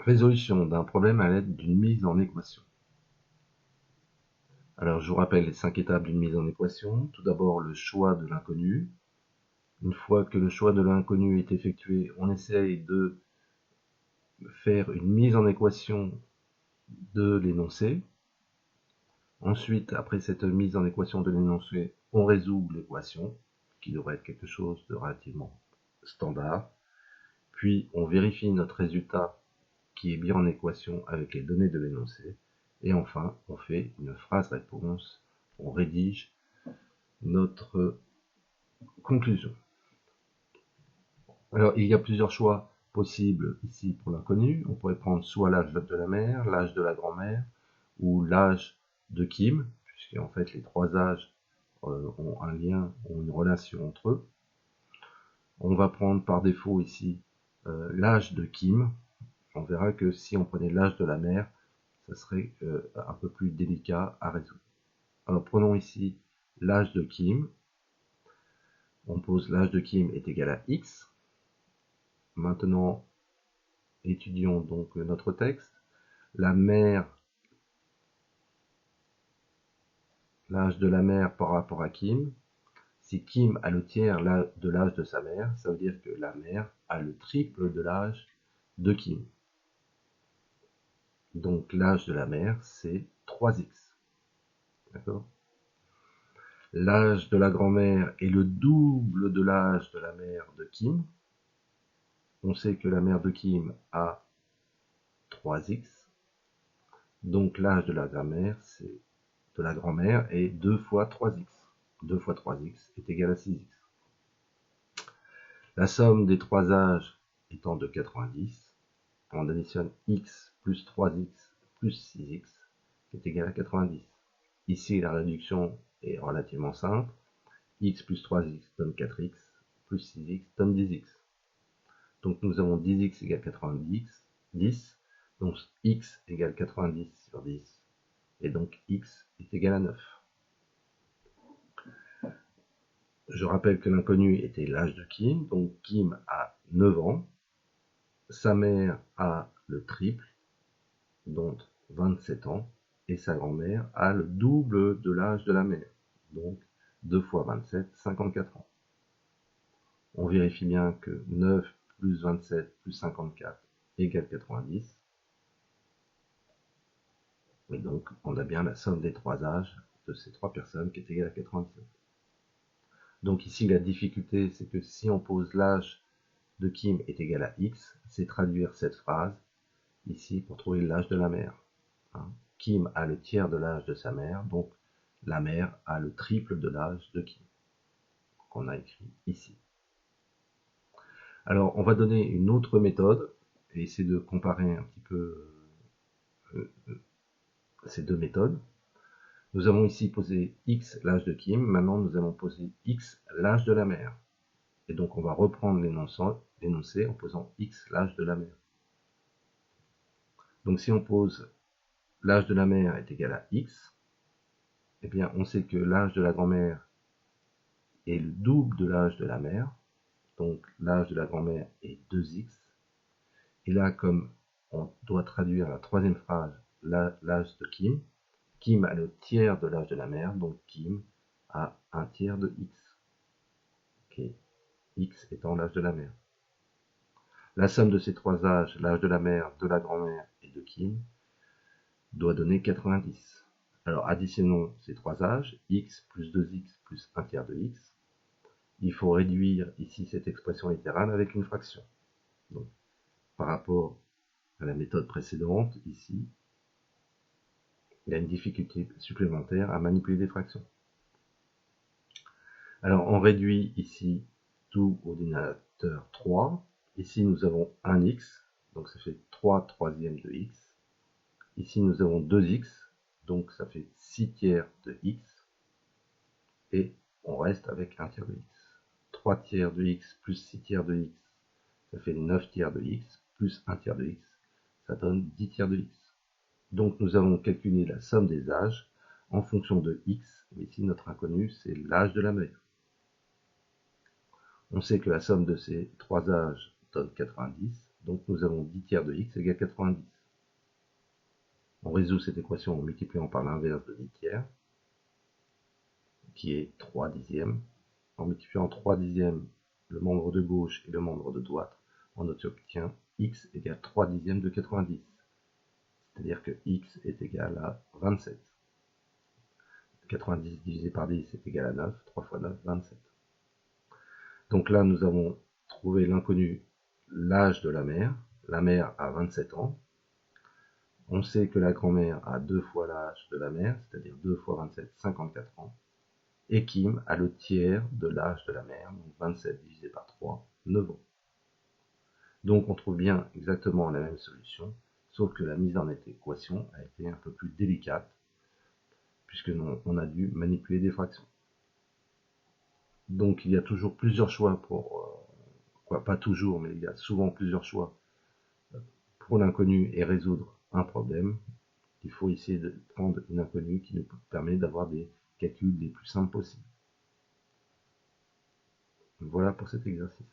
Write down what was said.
Résolution d'un problème à l'aide d'une mise en équation. Alors je vous rappelle les 5 étapes d'une mise en équation. Tout d'abord le choix de l'inconnu. Une fois que le choix de l'inconnu est effectué, on essaye de faire une mise en équation de l'énoncé. Ensuite, après cette mise en équation de l'énoncé, on résout l'équation, qui devrait être quelque chose de relativement standard. Puis on vérifie notre résultat qui est bien en équation avec les données de l'énoncé. Et enfin, on fait une phrase réponse, on rédige notre conclusion. Alors, il y a plusieurs choix possibles ici pour l'inconnu. On pourrait prendre soit l'âge de la mère, l'âge de la grand-mère, ou l'âge de Kim, puisqu'en fait les trois âges ont un lien, ont une relation entre eux. On va prendre par défaut ici l'âge de Kim. On verra que si on prenait l'âge de la mère, ça serait un peu plus délicat à résoudre. Alors prenons ici l'âge de Kim. On pose l'âge de Kim est égal à x. Maintenant, étudions donc notre texte. La mère, l'âge de la mère par rapport à Kim. Si Kim a le tiers de l'âge de sa mère, ça veut dire que la mère a le triple de l'âge de Kim. Donc l'âge de la mère, c'est 3x. D'accord ? L'âge de la grand-mère est le double de l'âge de la mère de Kim. On sait que la mère de Kim a 3x. Donc l'âge de la grand-mère est 2 fois 3x. 2 fois 3x est égal à 6x. La somme des trois âges étant de 90, on additionne x plus 3x plus 6x qui est égal à 90. Ici, la réduction est relativement simple. X plus 3x donne 4x, plus 6x donne 10x. Donc nous avons 10x égale 90, 10. Donc x égale 90 sur 10. Et donc x est égal à 9. Je rappelle que l'inconnu était l'âge de Kim. Donc Kim a 9 ans. Sa mère a le triple, donc 27 ans. Et sa grand-mère a le double de l'âge de la mère. Donc 2 fois 27, 54 ans. On vérifie bien que 9 plus 27 plus 54 égale 90. Et donc, on a bien la somme des trois âges de ces trois personnes qui est égale à 97. Donc ici, la difficulté, c'est que si on pose l'âge de Kim est égal à x, c'est traduire cette phrase ici pour trouver l'âge de la mère. Kim a le tiers de l'âge de sa mère, donc la mère a le triple de l'âge de Kim, qu'on a écrit ici. Alors, on va donner une autre méthode et essayer de comparer un petit peu ces deux méthodes. Nous avons ici posé x l'âge de Kim, maintenant nous allons poser x l'âge de la mère. Et donc on va reprendre l'énoncé en posant x l'âge de la mère. Donc si on pose l'âge de la mère est égal à x, eh bien on sait que l'âge de la grand-mère est le double de l'âge de la mère, donc l'âge de la grand-mère est 2x. Et là, comme on doit traduire la troisième phrase, l'âge de Kim, Kim a le tiers de l'âge de la mère, donc Kim a un tiers de x. Okay. X étant l'âge de la mère. La somme de ces trois âges, l'âge de la mère, de la grand-mère et de Kim, doit donner 90. Alors additionnons ces trois âges, x plus 2x plus 1 tiers de x. Il faut réduire ici cette expression littérale avec une fraction. Donc, par rapport à la méthode précédente, ici, il y a une difficulté supplémentaire à manipuler des fractions. Alors on réduit ici tout au dénominateur 3. Ici nous avons 1x, donc ça fait 3 troisièmes de x. Ici nous avons 2x, donc ça fait 6 tiers de x. Et on reste avec 1 tiers de x. 3 tiers de x plus 6 tiers de x, ça fait 9 tiers de x, plus 1 tiers de x, ça donne 10 tiers de x. Donc nous avons calculé la somme des âges en fonction de x. Ici notre inconnu c'est l'âge de la mère. On sait que la somme de ces trois âges donne 90. Donc nous avons 10 tiers de x égale 90. On résout cette équation en multipliant par l'inverse de 10 tiers, qui est 3 dixièmes. En multipliant 3 dixièmes le membre de gauche et le membre de droite, on obtient x égale 3 dixièmes de 90. C'est-à-dire que x est égal à 27. 90 divisé par 10 est égal à 9. 3 fois 9, 27. Donc là, nous avons trouvé l'inconnu, l'âge de la mère. La mère a 27 ans. On sait que la grand-mère a 2 fois l'âge de la mère, c'est-à-dire 2 fois 27, 54 ans. Et Kim a le tiers de l'âge de la mère, donc 27 divisé par 3, 9 ans. Donc on trouve bien exactement la même solution, sauf que la mise en équation a été un peu plus délicate, puisque on a dû manipuler des fractions. Donc il y a toujours plusieurs choix pour... pas toujours, mais il y a souvent plusieurs choix pour l'inconnu et résoudre un problème. Il faut essayer de prendre une inconnue qui nous permet d'avoir des calculs les plus simples possibles. Voilà pour cet exercice.